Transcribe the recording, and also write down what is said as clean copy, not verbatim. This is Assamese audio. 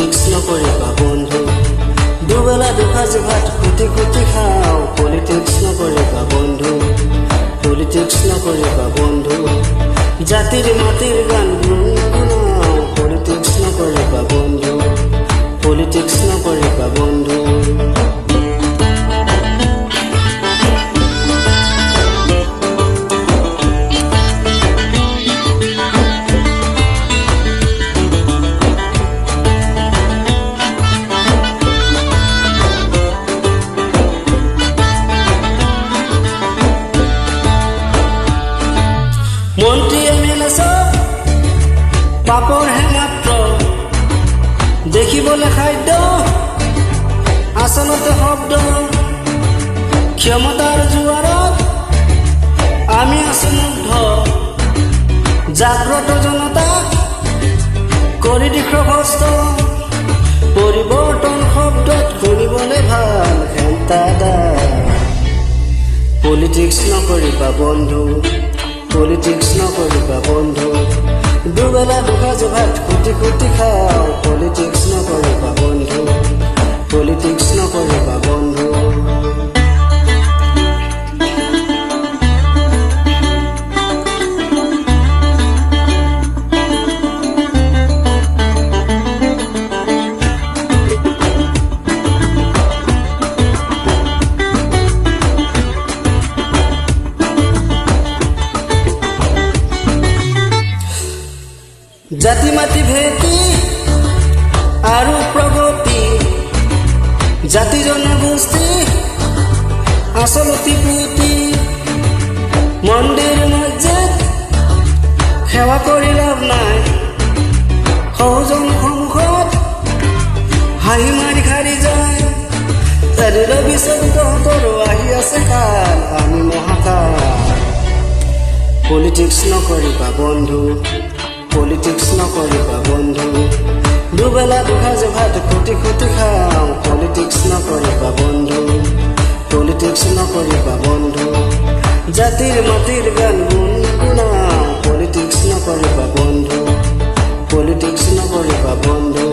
পলিটিক্স নকৰিবা বন্ধু দুবেলা দুসাঁজ ভাত খুটি খুটি খাওঁ পলিটিক্স নকৰিবা বন্ধু পলিটিক্স নকৰিবা বন্ধু জাতিৰ মাটিৰ গান গুণগুণাওঁ পলিটিক্স নকৰিবা বন্ধু পলিটিক্স নকৰিবা বন্ধু মন্ত্ৰী এমএলএ সব পাপৰহে মাত্ৰ দেখিবলৈ খাদ্য আচলতে শব্দ ক্ষমতাৰ জোৱাৰত আমি আছো মুগ্ধ জাগ্ৰত জনতাক কৰি দেখুৱা কষ্ট পৰিৱৰ্তন শব্দত শুনিবলৈ ভাল হেন্তাদা পলিটিক্স নকৰিবা বন্ধু পলিটিক্স নকৰিবা বন্ধু দুবেলা দুসাঁজ ভাত খুটি খুটি খাওঁ পলিটিক্স নকৰিবা বন্ধু পলিটিক্স নকৰিবা বন্ধু জাতি মাতি ভেটি আৰু প্ৰগতি জাতি জনগোষ্ঠী আচলতি পুতি মন্দিৰ মছজিদ সেৱা কৰি লাভ নাই সৌজন সন্মুখত হাঁহি মাৰি খাৰি যায় চাৰিৰ বিচন্তৰো আহি আছে কাল আমি মহাকাল পলিটিক্স নকৰিবা বন্ধু পলিটিক্স নকৰিবা বন্ধু দুবেলা দুসাঁজ ভাত খুটি খুটি খাওঁ পলিটিক্স নকৰিবা বন্ধু পলিটিক্স নকৰিবা বন্ধু জাতিৰ মাটিৰ গান গুণগুণাওঁ পলিটিক্স নকৰিবা বন্ধু পলিটিক্স নকৰিবা বন্ধু